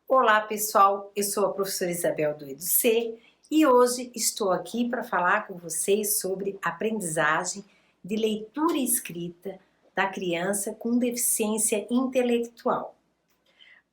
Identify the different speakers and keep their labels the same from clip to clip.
Speaker 1: Olá pessoal, eu sou a professora Isabel do EduC e hoje estou aqui para falar com vocês sobre aprendizagem de leitura e escrita da criança com deficiência intelectual.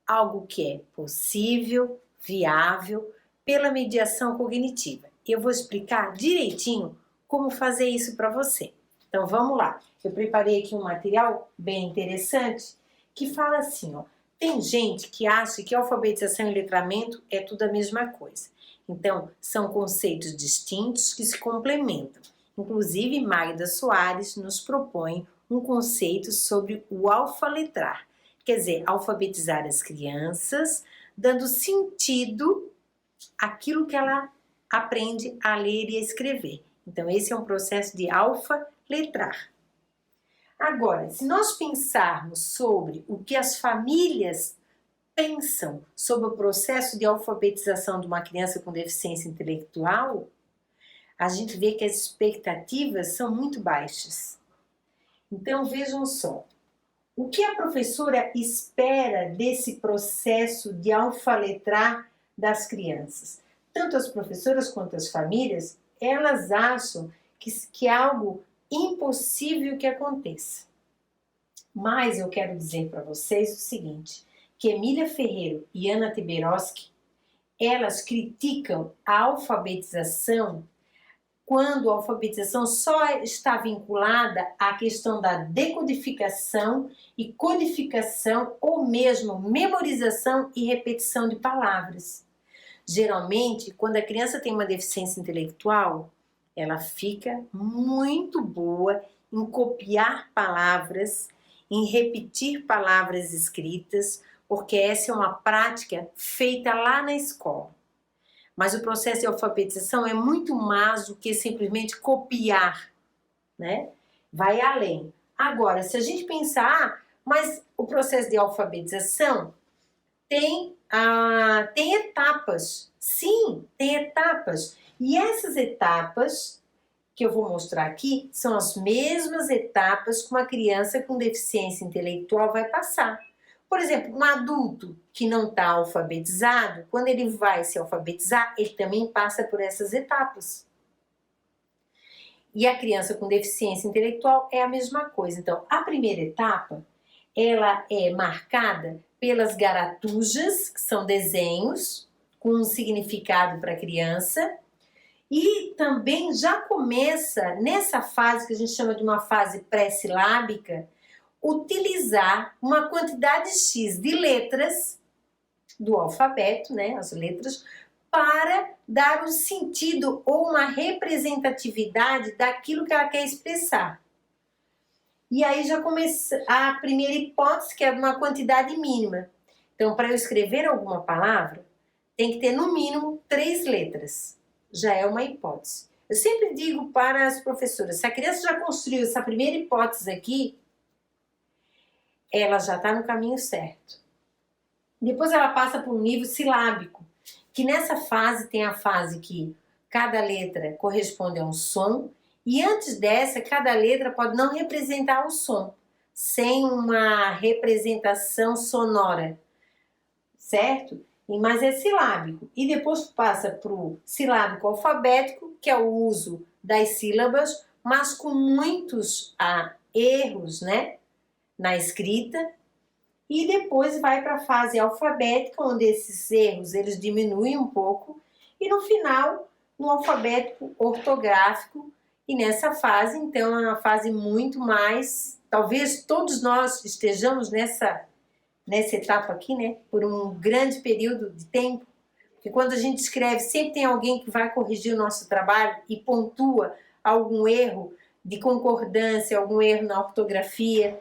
Speaker 1: Algo que é possível, viável, pela mediação cognitiva. E eu vou explicar direitinho como fazer isso para você. Então vamos lá, eu preparei aqui um material bem interessante que fala assim, ó. Tem gente que acha que alfabetização e letramento é tudo a mesma coisa. Então, são conceitos distintos que se complementam. Inclusive, Magda Soares nos propõe um conceito sobre o alfaletrar, quer dizer, alfabetizar as crianças, dando sentido àquilo que ela aprende a ler e a escrever. Então, esse é um processo de alfaletrar. Agora, se nós pensarmos sobre o que as famílias pensam sobre o processo de alfabetização de uma criança com deficiência intelectual, a gente vê que as expectativas são muito baixas. Então, vejam só, o que a professora espera desse processo de alfaletrar das crianças? Tanto as professoras quanto as famílias, elas acham que é algo impossível que aconteça. Mas eu quero dizer para vocês o seguinte, que Emília Ferreiro e Ana Teberoski, elas criticam a alfabetização quando a alfabetização só está vinculada à questão da decodificação e codificação ou mesmo memorização e repetição de palavras. Geralmente, quando a criança tem uma deficiência intelectual, ela fica muito boa em copiar palavras, em repetir palavras escritas, porque essa é uma prática feita lá na escola. Mas o processo de alfabetização é muito mais do que simplesmente copiar, né? Vai além. Agora, se a gente pensar, mas o processo de alfabetização tem etapas. Sim, tem etapas. E essas etapas que eu vou mostrar aqui são as mesmas etapas que uma criança com deficiência intelectual vai passar. Por exemplo, um adulto que não está alfabetizado, quando ele vai se alfabetizar, ele também passa por essas etapas. E a criança com deficiência intelectual é a mesma coisa. Então, a primeira etapa, ela é marcada pelas garatujas, que são desenhos com um significado para a criança, e também já começa, nessa fase que a gente chama de uma fase pré-silábica, utilizar uma quantidade X de letras do alfabeto, né, as letras, para dar um sentido ou uma representatividade daquilo que ela quer expressar. E aí já começa a primeira hipótese, que é uma quantidade mínima. Então, para eu escrever alguma palavra, tem que ter no mínimo 3 letras. Já é uma hipótese. Eu sempre digo para as professoras, se a criança já construiu essa primeira hipótese aqui, ela já está no caminho certo. Depois ela passa para um nível silábico, que nessa fase tem a fase que cada letra corresponde a um som, e antes dessa, cada letra pode não representar o som, sem uma representação sonora, certo? Mas é silábico. E depois passa para o silábico alfabético, que é o uso das sílabas, mas com muitos erros, né, na escrita. E depois vai para a fase alfabética, onde esses erros eles diminuem um pouco. E no final, no alfabético ortográfico. E nessa fase, então, é uma fase muito mais... Talvez todos nós estejamos nessa etapa aqui, né, por um grande período de tempo, porque quando a gente escreve, sempre tem alguém que vai corrigir o nosso trabalho e pontua algum erro de concordância, algum erro na ortografia.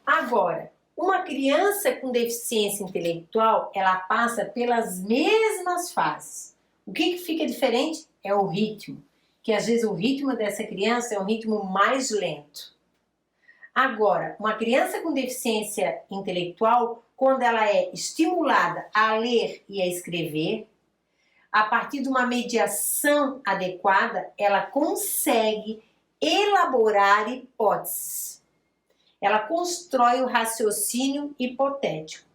Speaker 1: Agora, uma criança com deficiência intelectual, ela passa pelas mesmas fases. O que fica diferente é o ritmo, que às vezes o ritmo dessa criança é um ritmo mais lento. Agora, uma criança com deficiência intelectual, quando ela é estimulada a ler e a escrever, a partir de uma mediação adequada, ela consegue elaborar hipóteses. Ela constrói o raciocínio hipotético.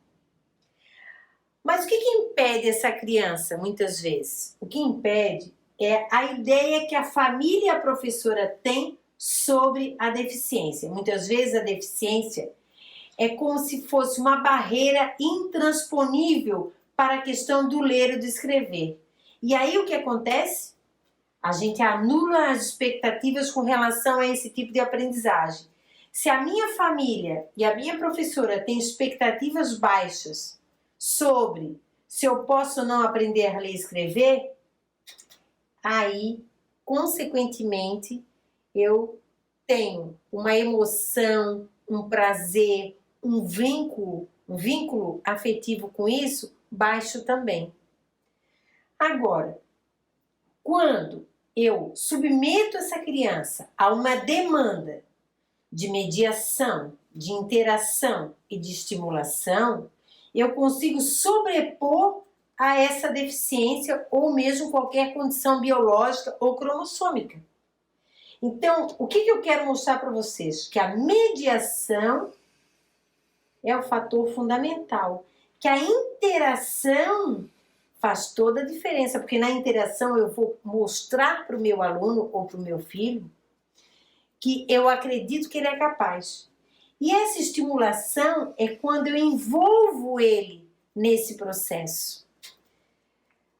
Speaker 1: Mas o que impede essa criança, muitas vezes? O que impede é a ideia que a família e a professora têm sobre a deficiência. Muitas vezes a deficiência é como se fosse uma barreira intransponível para a questão do ler e do escrever. E aí o que acontece? A gente anula as expectativas com relação a esse tipo de aprendizagem. Se a minha família e a minha professora têm expectativas baixas sobre se eu posso ou não aprender a ler e escrever, aí, consequentemente, eu tenho uma emoção, um prazer, um vínculo afetivo com isso baixo também. Agora, quando eu submeto essa criança a uma demanda de mediação, de interação e de estimulação, eu consigo sobrepor a essa deficiência ou mesmo qualquer condição biológica ou cromossômica. Então, o que eu quero mostrar para vocês? Que a mediação é o fator fundamental, que a interação faz toda a diferença, porque na interação eu vou mostrar para o meu aluno ou para o meu filho que eu acredito que ele é capaz. E essa estimulação é quando eu envolvo ele nesse processo.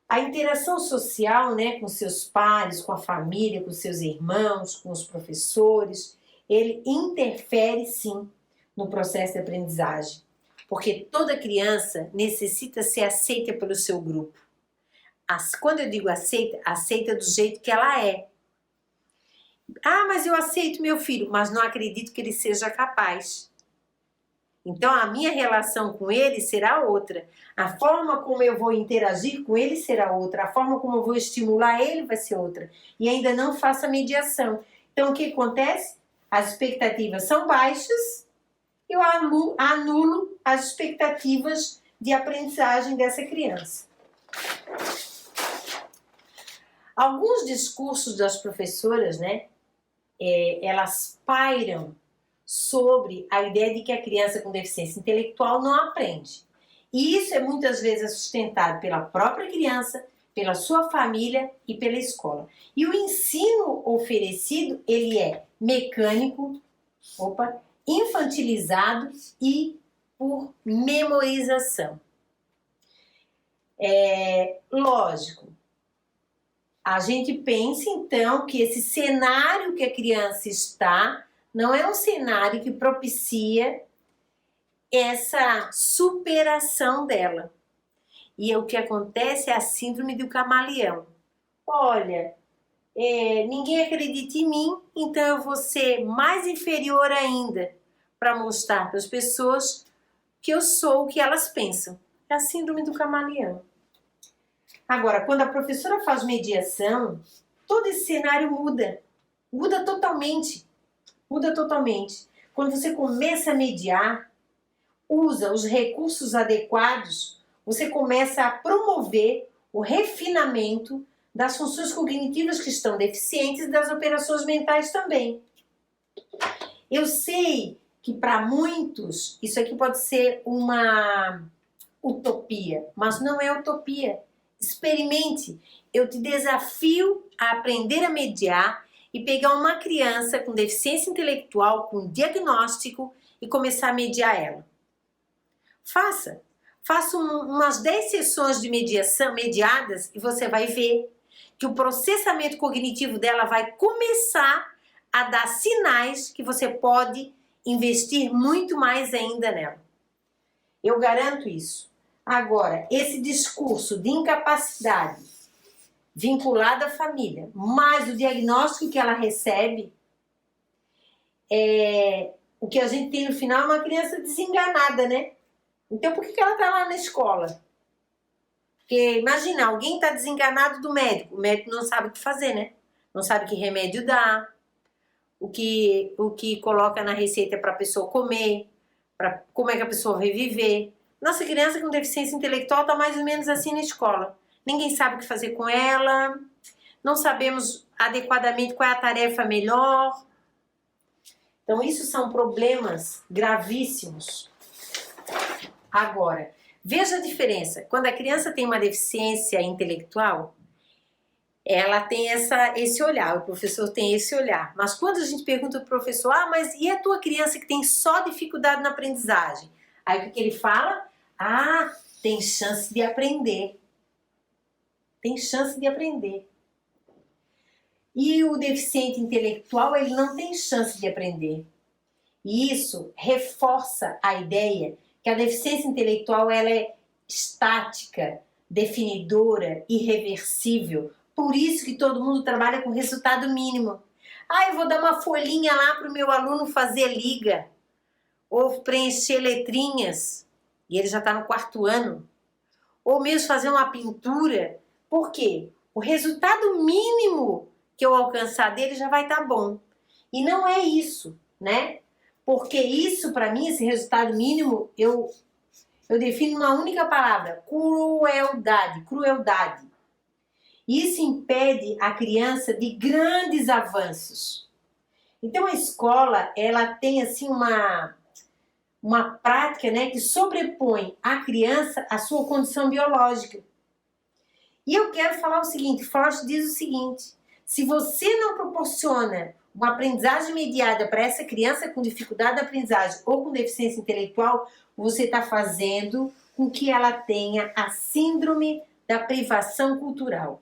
Speaker 1: A interação social, né, com seus pares, com a família, com seus irmãos, com os professores, ele interfere sim no processo de aprendizagem, porque toda criança necessita ser aceita pelo seu grupo. Quando eu digo aceita, aceita do jeito que ela é. Ah, mas eu aceito meu filho, mas não acredito que ele seja capaz. Então a minha relação com ele será outra. A forma como eu vou interagir com ele será outra. A forma como eu vou estimular ele vai ser outra. E ainda não faço a mediação. Então o que acontece? As expectativas são baixas, eu anulo as expectativas de aprendizagem dessa criança. Alguns discursos das professoras, né, elas pairam sobre a ideia de que a criança com deficiência intelectual não aprende. E isso é muitas vezes sustentado pela própria criança, pela sua família e pela escola. E o ensino oferecido, ele é mecânico, infantilizado e por memorização. Lógico, a gente pensa então que esse cenário que a criança está não é um cenário que propicia essa superação dela. E o que acontece é a síndrome do camaleão. Olha, ninguém acredita em mim, então eu vou ser mais inferior ainda para mostrar para as pessoas que eu sou o que elas pensam. É a síndrome do camaleão. Agora, quando a professora faz mediação, todo esse cenário muda. Muda totalmente. Muda totalmente. Quando você começa a mediar, usa os recursos adequados, você começa a promover o refinamento das funções cognitivas que estão deficientes e das operações mentais também. Eu sei que para muitos isso aqui pode ser uma utopia, mas não é utopia. Experimente. Eu te desafio a aprender a mediar e pegar uma criança com deficiência intelectual, com diagnóstico e começar a mediar ela. Faça umas 10 sessões de mediação mediadas e você vai ver que o processamento cognitivo dela vai começar a dar sinais que você pode investir muito mais ainda nela. Eu garanto isso. Agora, esse discurso de incapacidade vinculado à família, mais o diagnóstico que ela recebe, o que a gente tem no final é uma criança desenganada, né? Então, por que ela está lá na escola? Porque, imagina, alguém está desenganado do médico, o médico não sabe o que fazer, né? Não sabe que remédio dá, o que coloca na receita para a pessoa comer, como é que a pessoa vai viver. Nossa criança com deficiência intelectual está mais ou menos assim na escola. Ninguém sabe o que fazer com ela, não sabemos adequadamente qual é a tarefa melhor. Então, isso são problemas gravíssimos. Agora, veja a diferença. Quando a criança tem uma deficiência intelectual, ela tem esse olhar, o professor tem esse olhar. Mas quando a gente pergunta para o professor, mas e a tua criança que tem só dificuldade na aprendizagem? Aí o que ele fala? Tem chance de aprender. Tem chance de aprender. E o deficiente intelectual, ele não tem chance de aprender. E isso reforça a ideia que a deficiência intelectual ela é estática, definidora, irreversível. Por isso que todo mundo trabalha com resultado mínimo. Eu vou dar uma folhinha lá para o meu aluno fazer liga, ou preencher letrinhas, e ele já está no 4º ano, ou mesmo fazer uma pintura. Por quê? O resultado mínimo que eu alcançar dele já vai estar bom. E não é isso, né? Porque isso, para mim, esse resultado mínimo, eu defino uma única palavra: crueldade. Crueldade. Isso impede a criança de grandes avanços. Então, a escola, ela tem, assim, uma prática, né, que sobrepõe a criança à sua condição biológica. E eu quero falar o seguinte, Frost diz o seguinte: se você não proporciona uma aprendizagem mediada para essa criança com dificuldade de aprendizagem ou com deficiência intelectual, você está fazendo com que ela tenha a síndrome da privação cultural.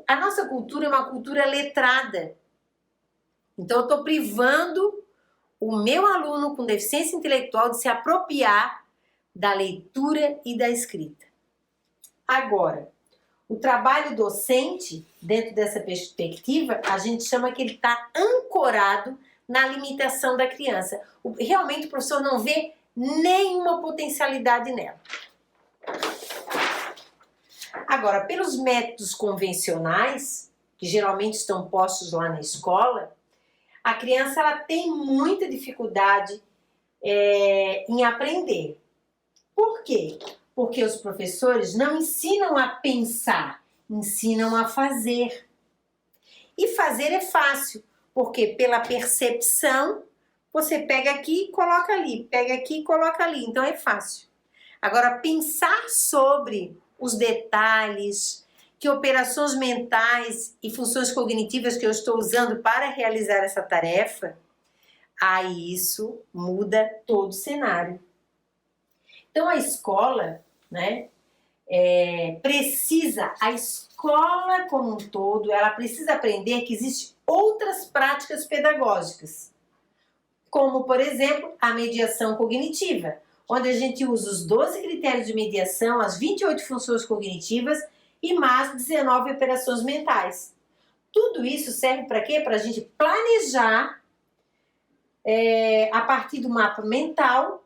Speaker 1: A nossa cultura é uma cultura letrada. Então, eu estou privando o meu aluno com deficiência intelectual de se apropriar da leitura e da escrita. Agora, o trabalho docente, dentro dessa perspectiva, a gente chama que ele está ancorado na limitação da criança. Realmente o professor não vê nenhuma potencialidade nela. Agora, pelos métodos convencionais, que geralmente estão postos lá na escola, a criança ela tem muita dificuldade em aprender. Por quê? Porque os professores não ensinam a pensar, ensinam a fazer. E fazer é fácil, porque pela percepção, você pega aqui e coloca ali, pega aqui e coloca ali, então é fácil. Agora, pensar sobre os detalhes, que operações mentais e funções cognitivas que eu estou usando para realizar essa tarefa, isso muda todo o cenário. Então, a escola, né, a escola como um todo, ela precisa aprender que existem outras práticas pedagógicas, como, por exemplo, a mediação cognitiva, onde a gente usa os 12 critérios de mediação, as 28 funções cognitivas e mais 19 operações mentais. Tudo isso serve para quê? Para a gente planejar, a partir do mapa mental,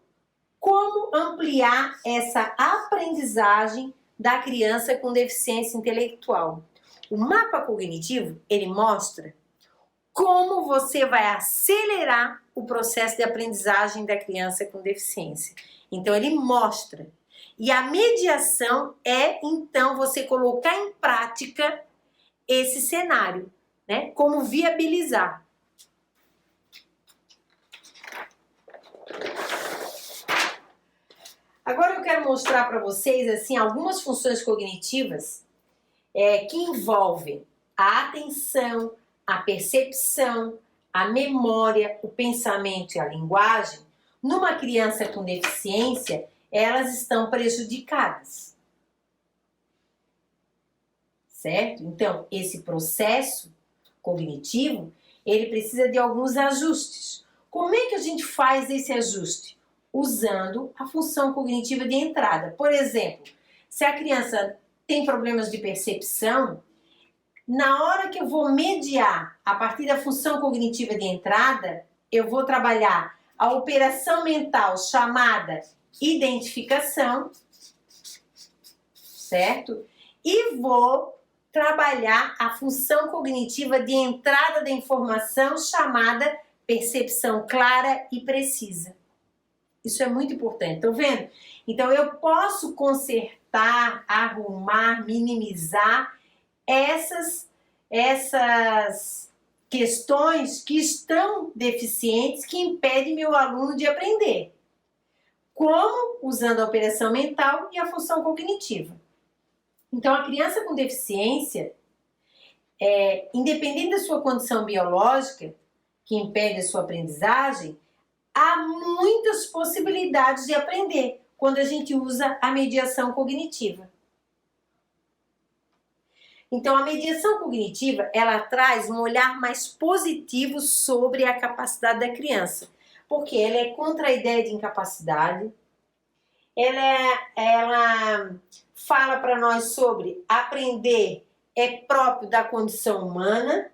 Speaker 1: como ampliar essa aprendizagem da criança com deficiência intelectual. O mapa cognitivo, ele mostra como você vai acelerar o processo de aprendizagem da criança com deficiência. Então, ele mostra. E a mediação é, então, você colocar em prática esse cenário, né? Como viabilizar. Agora eu quero mostrar para vocês assim, algumas funções cognitivas que envolvem a atenção, a percepção, a memória, o pensamento e a linguagem. Numa criança com deficiência, elas estão prejudicadas. Certo? Então, esse processo cognitivo, ele precisa de alguns ajustes. Como é que a gente faz esse ajuste? Usando a função cognitiva de entrada. Por exemplo, se a criança tem problemas de percepção, na hora que eu vou mediar a partir da função cognitiva de entrada, eu vou trabalhar a operação mental chamada identificação, certo? E vou trabalhar a função cognitiva de entrada da informação chamada percepção clara e precisa. Isso é muito importante, estão vendo? Então, eu posso consertar, arrumar, minimizar essas questões que estão deficientes, que impedem meu aluno de aprender, como usando a operação mental e a função cognitiva. Então, a criança com deficiência, independente da sua condição biológica, que impede a sua aprendizagem, há muitas possibilidades de aprender quando a gente usa a mediação cognitiva. Então, a mediação cognitiva, ela traz um olhar mais positivo sobre a capacidade da criança, porque ela é contra a ideia de incapacidade, ela fala para nós sobre aprender é próprio da condição humana,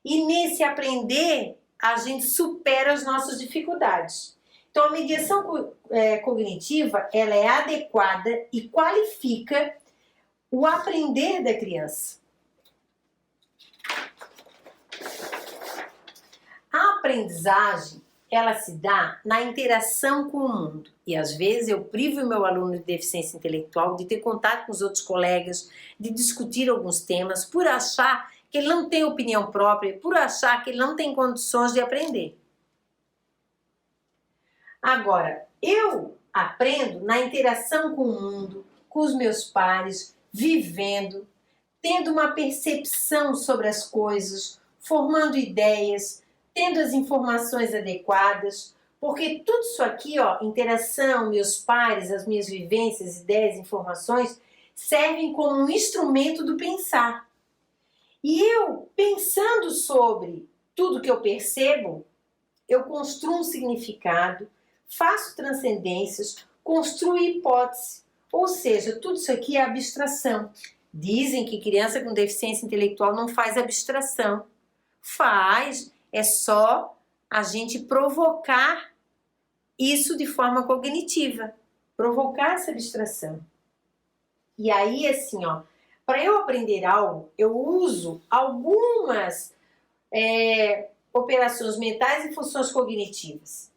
Speaker 1: e nesse aprender a gente supera as nossas dificuldades. Então, a mediação cognitiva, ela é adequada e qualifica o aprender da criança. A aprendizagem, ela se dá na interação com o mundo. E às vezes eu privo o meu aluno de deficiência intelectual de ter contato com os outros colegas, de discutir alguns temas, por achar que ele não tem opinião própria, por achar que ele não tem condições de aprender. Agora, eu aprendo na interação com o mundo, com os meus pares, vivendo, tendo uma percepção sobre as coisas, formando ideias, tendo as informações adequadas, porque tudo isso aqui, interação, meus pares, as minhas vivências, ideias, informações, servem como um instrumento do pensar. E eu, pensando sobre tudo que eu percebo, eu construo um significado, faço transcendências, construo hipótese. Ou seja, tudo isso aqui é abstração. Dizem que criança com deficiência intelectual não faz abstração. Faz, é só a gente provocar isso de forma cognitiva. Provocar essa abstração. E aí, assim, para eu aprender algo, eu uso algumas operações mentais e funções cognitivas.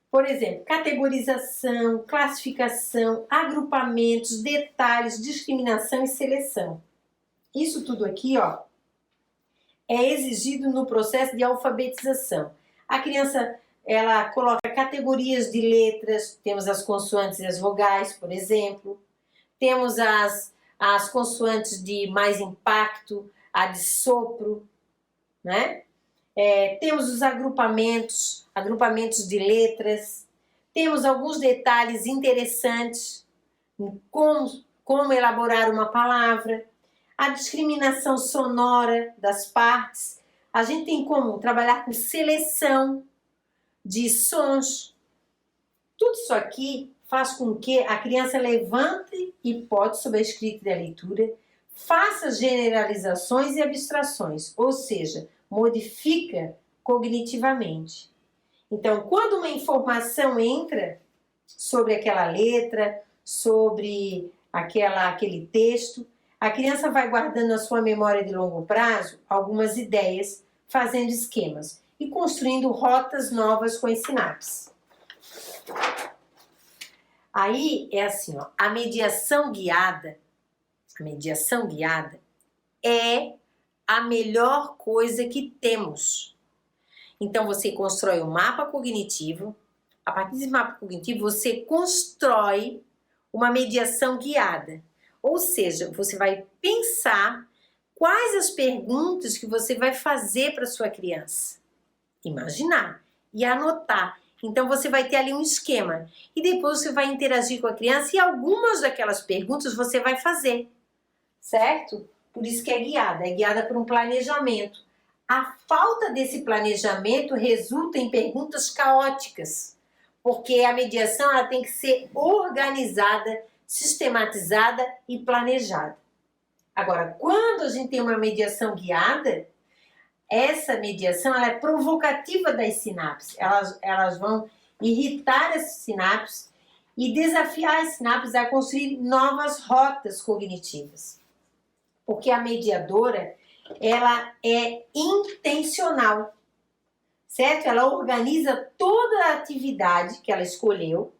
Speaker 1: Por exemplo, categorização, classificação, agrupamentos, detalhes, discriminação e seleção. Isso tudo aqui, é exigido no processo de alfabetização. A criança, ela coloca categorias de letras, temos as consoantes e as vogais, por exemplo. Temos as consoantes de mais impacto, a de sopro, né? Temos os agrupamentos de letras. Temos alguns detalhes interessantes, como elaborar uma palavra. A discriminação sonora das partes. A gente tem como trabalhar com seleção de sons. Tudo isso aqui faz com que a criança levante hipóteses sobre a escrita e a leitura, faça generalizações e abstrações, ou seja, modifica cognitivamente. Então, quando uma informação entra sobre aquela letra, sobre aquele texto, a criança vai guardando na sua memória de longo prazo algumas ideias, fazendo esquemas e construindo rotas novas com as sinapses. Aí é assim, a mediação guiada é a melhor coisa que temos. Então você constrói um mapa cognitivo, a partir desse mapa cognitivo você constrói uma mediação guiada. Ou seja, você vai pensar quais as perguntas que você vai fazer para sua criança. Imaginar e anotar. Então você vai ter ali um esquema e depois você vai interagir com a criança e algumas daquelas perguntas você vai fazer, certo? Por isso que é guiada por um planejamento. A falta desse planejamento resulta em perguntas caóticas, porque a mediação ela tem que ser organizada, sistematizada e planejada. Agora, quando a gente tem uma mediação guiada, essa mediação ela é provocativa das sinapses. Elas vão irritar as sinapses e desafiar as sinapses a construir novas rotas cognitivas. Porque a mediadora, ela é intencional, certo? Ela organiza toda a atividade que ela escolheu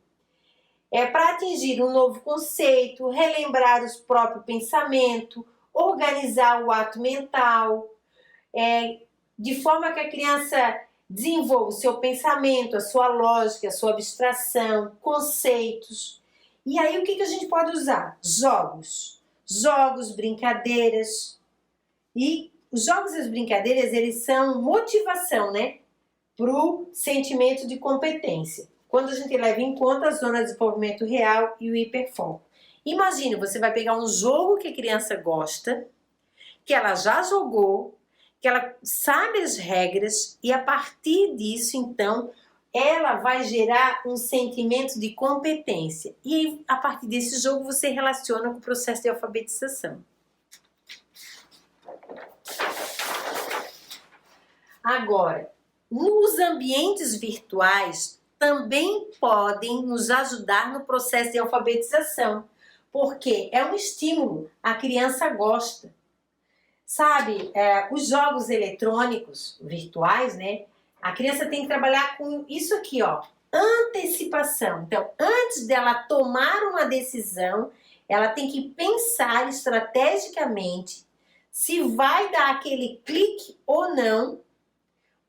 Speaker 1: para atingir um novo conceito, relembrar o próprio pensamento, organizar o ato mental, de forma que a criança desenvolva o seu pensamento, a sua lógica, a sua abstração, conceitos. E aí o que a gente pode usar? Jogos, brincadeiras. E os jogos e as brincadeiras, eles são motivação, né? Para o sentimento de competência. Quando a gente leva em conta a zona de desenvolvimento real e o hiperfoco. Imagina, você vai pegar um jogo que a criança gosta, que ela já jogou, que ela sabe as regras e a partir disso, então, ela vai gerar um sentimento de competência. E a partir desse jogo você relaciona com o processo de alfabetização. Agora, nos ambientes virtuais também podem nos ajudar no processo de alfabetização, porque é um estímulo, a criança gosta. Sabe, os jogos eletrônicos virtuais, né? A criança tem que trabalhar com isso aqui, ó, antecipação. Então, antes dela tomar uma decisão, ela tem que pensar estrategicamente se vai dar aquele clique ou não,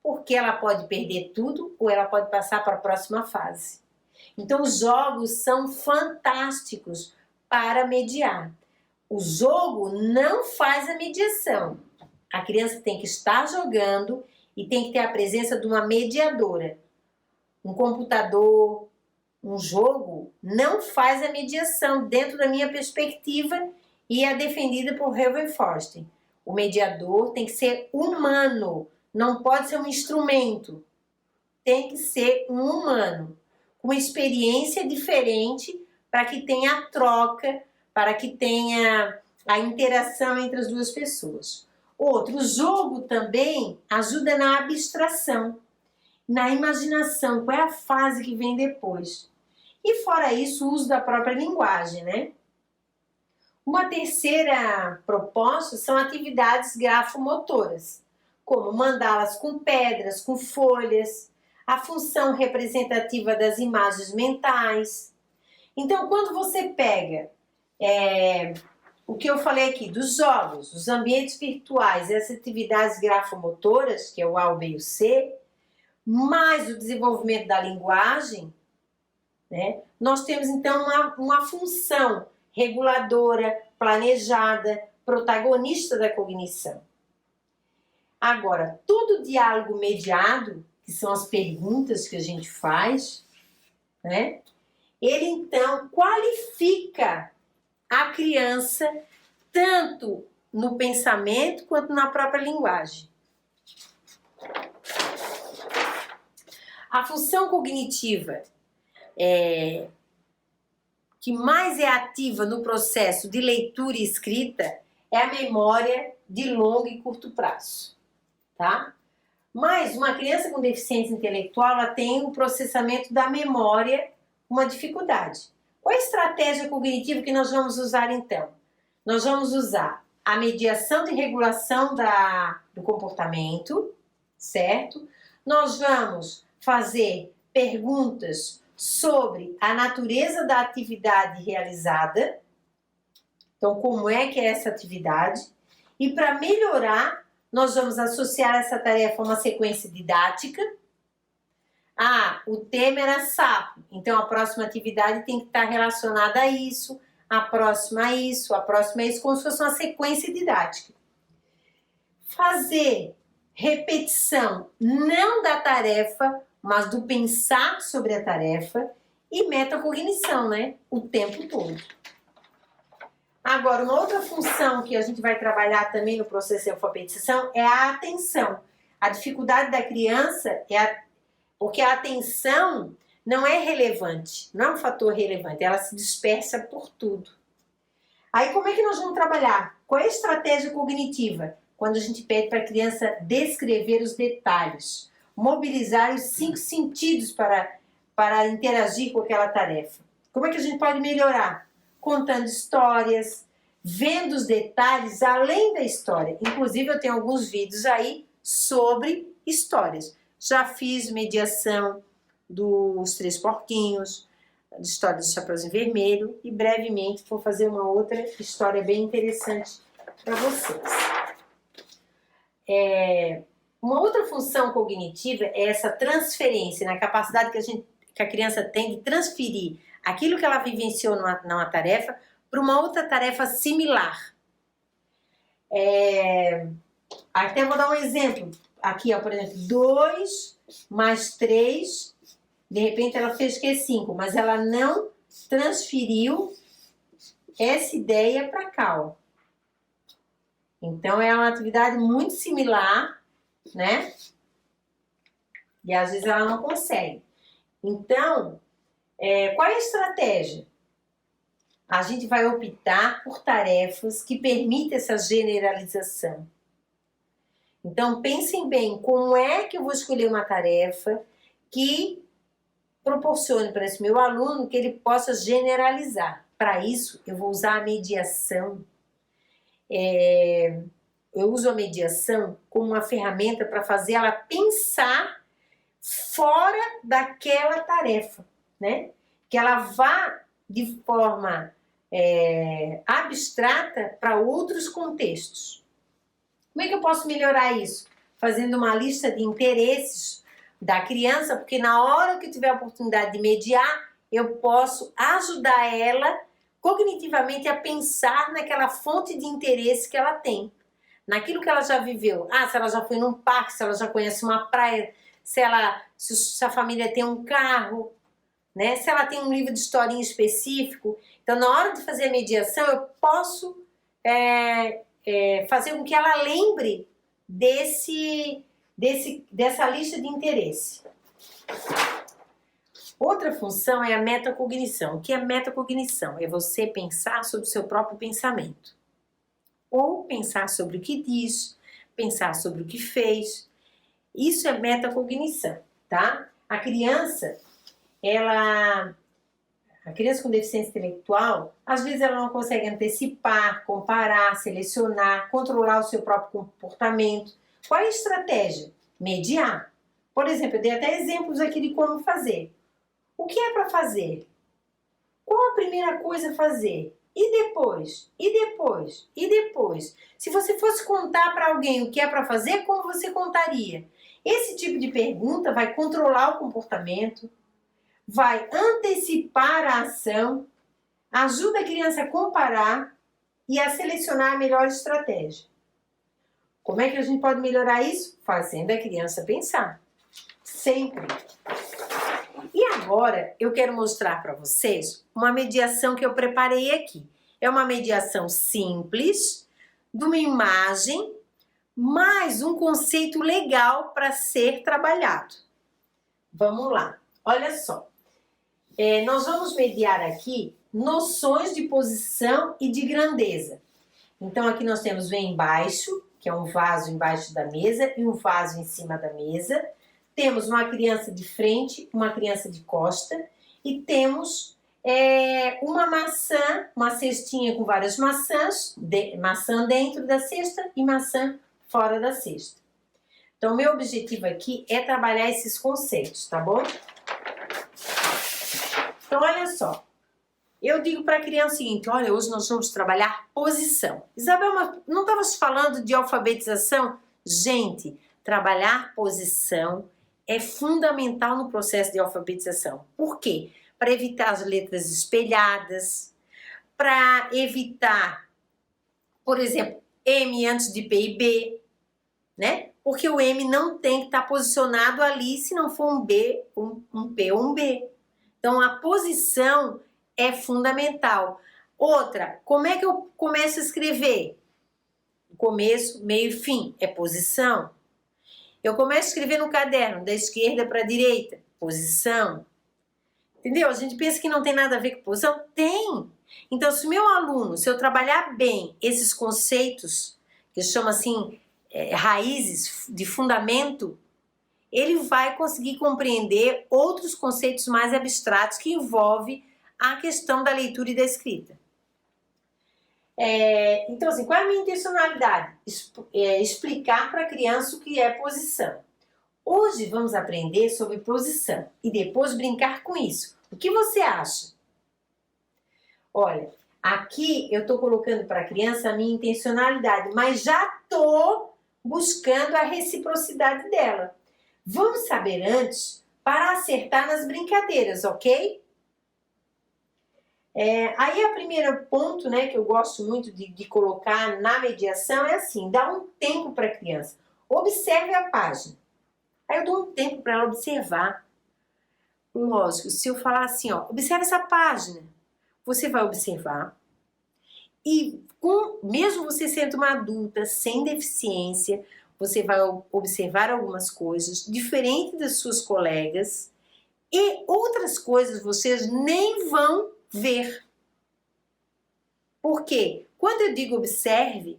Speaker 1: porque ela pode perder tudo ou ela pode passar para a próxima fase. Então, os jogos são fantásticos para mediar. O jogo não faz a mediação. A criança tem que estar jogando e tem que ter a presença de uma mediadora. Um computador, um jogo, não faz a mediação dentro da minha perspectiva e é defendida por Helven Forsten. O mediador tem que ser humano, não pode ser um instrumento. Tem que ser um humano, com uma experiência diferente para que tenha a troca, para que tenha a interação entre as duas pessoas. Outro, o jogo também ajuda na abstração, na imaginação, qual é a fase que vem depois. E fora isso, o uso da própria linguagem, né? Uma terceira proposta são atividades grafomotoras, como mandalas com pedras, com folhas, a função representativa das imagens mentais. Então, quando você pega o que eu falei aqui, dos jogos, os ambientes virtuais, as atividades grafomotoras, que é o A, o B e o C, mais o desenvolvimento da linguagem, né, nós temos então uma função reguladora, planejada, protagonista da cognição. Agora, todo diálogo mediado, que são as perguntas que a gente faz, né, ele então qualifica a criança tanto no pensamento quanto na própria linguagem. A função cognitiva que mais é ativa no processo de leitura e escrita é a memória de longo e curto prazo, tá? Mas uma criança com deficiência intelectual, ela tem um processamento da memória, uma dificuldade. Qual é a estratégia cognitiva que nós vamos usar então? Nós vamos usar a mediação de regulação do comportamento, certo? Nós vamos fazer perguntas sobre a natureza da atividade realizada. Então, como é que é essa atividade? E para melhorar, nós vamos associar essa tarefa a uma sequência didática. Ah, o tema era sapo, então a próxima atividade tem que estar relacionada a isso, a próxima a isso, como se fosse uma sequência didática. Fazer repetição não da tarefa, mas do pensar sobre a tarefa e metacognição, né? O tempo todo. Agora, uma outra função que a gente vai trabalhar também no processo de alfabetização é a atenção. A dificuldade da criança porque a atenção não é relevante, não é um fator relevante, ela se dispersa por tudo. Aí como é que nós vamos trabalhar? Qual é a estratégia cognitiva? Quando a gente pede para a criança descrever os detalhes, mobilizar os 5 sentidos para interagir com aquela tarefa. Como é que a gente pode melhorar? Contando histórias, vendo os detalhes além da história. Inclusive eu tenho alguns vídeos aí sobre histórias. Já fiz mediação dos 3 porquinhos, de história do Chapeuzinho Vermelho e brevemente vou fazer uma outra história bem interessante para vocês. Uma outra função cognitiva é essa transferência, na capacidade que a criança tem de transferir aquilo que ela vivenciou numa tarefa para uma outra tarefa similar. Até vou dar um exemplo. Aqui, ó, por exemplo, 2 mais 3, de repente ela fez que é 5, mas ela não transferiu essa ideia para cá, ó. Então, é uma atividade muito similar, né? E às vezes ela não consegue. Então, qual é a estratégia? A gente vai optar por tarefas que permitem essa generalização. Então, pensem bem, como é que eu vou escolher uma tarefa que proporcione para esse meu aluno que ele possa generalizar. Para isso, eu vou usar a mediação. Eu uso a mediação como uma ferramenta para fazer ela pensar fora daquela tarefa, né? Que ela vá de forma abstrata para outros contextos. Como é que eu posso melhorar isso? Fazendo uma lista de interesses da criança, porque na hora que eu tiver a oportunidade de mediar, eu posso ajudar ela cognitivamente a pensar naquela fonte de interesse que ela tem, naquilo que ela já viveu. Se ela já foi num parque, se ela já conhece uma praia, se a família tem um carro, né? Se ela tem um livro de historinha específico. Então, na hora de fazer a mediação, eu posso fazer com que ela lembre dessa lista de interesse. Outra função é a metacognição. O que é metacognição? É você pensar sobre o seu próprio pensamento. Ou pensar sobre o que diz, pensar sobre o que fez. Isso é metacognição, tá? A criança com deficiência intelectual, às vezes ela não consegue antecipar, comparar, selecionar, controlar o seu próprio comportamento. Qual é a estratégia? Mediar. Por exemplo, eu dei até exemplos aqui de como fazer. O que é para fazer? Qual a primeira coisa a fazer? E depois? E depois? E depois? Se você fosse contar para alguém o que é para fazer, como você contaria? Esse tipo de pergunta vai controlar o comportamento, vai antecipar a ação, ajuda a criança a comparar e a selecionar a melhor estratégia. Como é que a gente pode melhorar isso? Fazendo a criança pensar. Sempre. E agora eu quero mostrar para vocês uma mediação que eu preparei aqui. É uma mediação simples, de uma imagem, mais um conceito legal para ser trabalhado. Vamos lá. Olha só. Nós vamos mediar aqui noções de posição e de grandeza. Então aqui nós temos o embaixo, que é um vaso embaixo da mesa e um vaso em cima da mesa. Temos uma criança de frente, uma criança de costa e temos uma maçã, uma cestinha com várias maçãs, maçã dentro da cesta e maçã fora da cesta. Então, meu objetivo aqui é trabalhar esses conceitos, tá bom? Então, olha só. Eu digo para a criança o seguinte, olha, hoje nós vamos trabalhar posição. Isabel, não estávamos falando de alfabetização? Gente, trabalhar posição é fundamental no processo de alfabetização. Por quê? Para evitar as letras espelhadas, para evitar, por exemplo, M antes de P e B, né? Porque o M não tem que estar posicionado ali se não for um B, um P ou um B. Então, a posição é fundamental. Outra, como é que eu começo a escrever? Começo, meio e fim, é posição. Eu começo a escrever no caderno, da esquerda para a direita, posição. Entendeu? A gente pensa que não tem nada a ver com posição? Tem! Então, se o meu aluno, se eu trabalhar bem esses conceitos, que eu chamo assim, raízes de fundamento, ele vai conseguir compreender outros conceitos mais abstratos que envolvem a questão da leitura e da escrita. Então, assim, qual é a minha intencionalidade? Explicar para a criança o que é posição. Hoje vamos aprender sobre posição e depois brincar com isso. O que você acha? Olha, aqui eu estou colocando para a criança a minha intencionalidade, mas já estou buscando a reciprocidade dela. Vamos saber antes para acertar nas brincadeiras, ok? Aí o primeiro ponto, né, que eu gosto muito de colocar na mediação é assim, dá um tempo para a criança. Observe a página. Aí eu dou um tempo para ela observar. Lógico, se eu falar assim, ó, observe essa página, você vai observar. E mesmo você sendo uma adulta sem deficiência, você vai observar algumas coisas diferentes das suas colegas e outras coisas vocês nem vão ver. Por quê? Quando eu digo observe,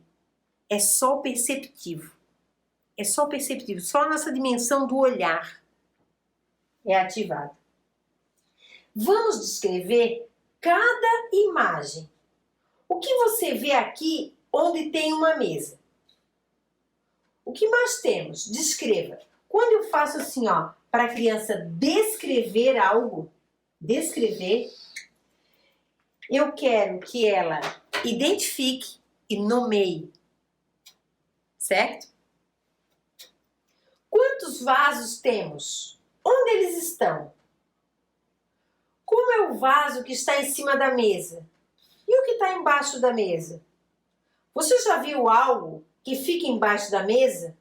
Speaker 1: é só perceptivo. É só perceptivo, só a nossa dimensão do olhar é ativada. Vamos descrever cada imagem. O que você vê aqui onde tem uma mesa? O que mais temos? Descreva. Quando eu faço assim, ó, para a criança descrever algo, eu quero que ela identifique e nomeie, certo? Quantos vasos temos? Onde eles estão? Como é o vaso que está em cima da mesa? E o que está embaixo da mesa? Você já viu algo que fica embaixo da mesa?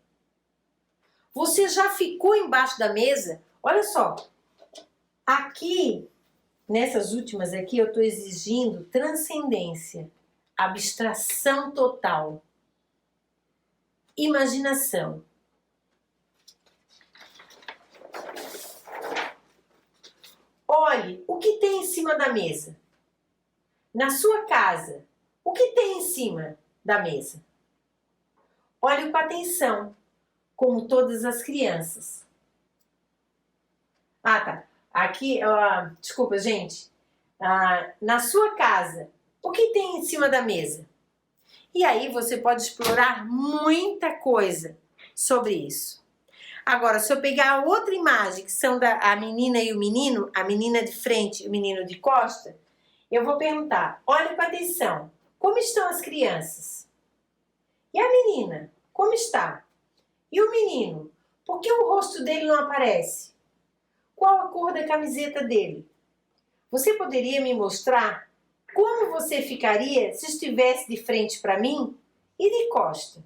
Speaker 1: Você já ficou embaixo da mesa? Olha só, aqui, nessas últimas aqui, eu estou exigindo transcendência, abstração total, imaginação. Olhe o que tem em cima da mesa. Na sua casa, o que tem em cima da mesa? Olhe com atenção, como todas as crianças. Ah, tá. Aqui, desculpa, gente. Na sua casa, o que tem em cima da mesa? E aí você pode explorar muita coisa sobre isso. Agora, se eu pegar outra imagem, que são a menina e o menino, a menina de frente e o menino de costa, eu vou perguntar, olha com atenção, como estão as crianças? E a menina, como está? E o menino, por que o rosto dele não aparece? Qual a cor da camiseta dele? Você poderia me mostrar como você ficaria se estivesse de frente para mim e de costa?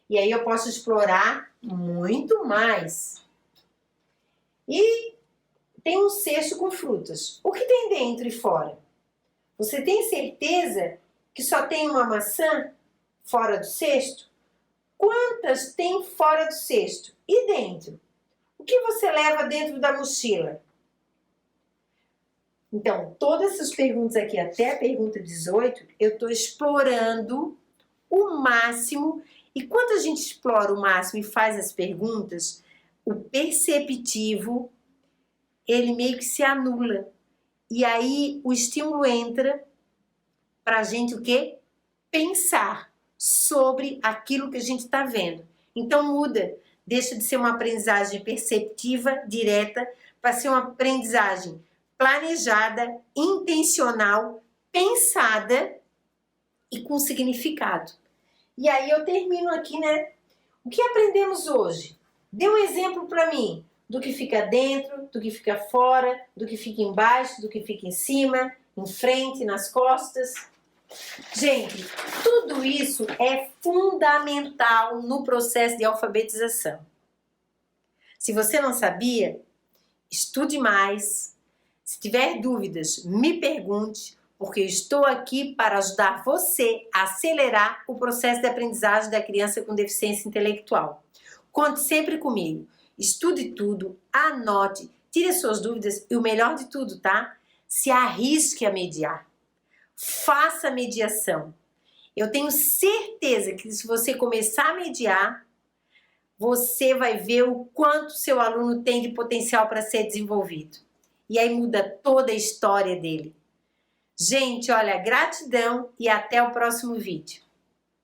Speaker 1: E aí eu posso explorar muito mais. E tem um cesto com frutas. O que tem dentro e fora? Você tem certeza que só tem uma maçã fora do cesto? Quantas tem fora do cesto? E dentro? O que você leva dentro da mochila? Então, todas essas perguntas aqui, até a pergunta 18, eu estou explorando o máximo. E quando a gente explora o máximo e faz as perguntas, o perceptivo, ele meio que se anula. E aí o estímulo entra para a gente o quê? Pensar sobre aquilo que a gente está vendo. Então muda, deixa de ser uma aprendizagem perceptiva, direta, para ser uma aprendizagem planejada, intencional, pensada e com significado. E aí eu termino aqui, né? O que aprendemos hoje? Dê um exemplo para mim do que fica dentro, do que fica fora, do que fica embaixo, do que fica em cima, em frente, nas costas. Gente, tudo isso é fundamental no processo de alfabetização. Se você não sabia, estude mais. Se tiver dúvidas, me pergunte, porque eu estou aqui para ajudar você a acelerar o processo de aprendizagem da criança com deficiência intelectual. Conte sempre comigo. Estude tudo, anote, tire as suas dúvidas e o melhor de tudo, tá? Se arrisque a mediar. Faça mediação. Eu tenho certeza que se você começar a mediar, você vai ver o quanto seu aluno tem de potencial para ser desenvolvido. E aí muda toda a história dele. Gente, olha, gratidão e até o próximo vídeo.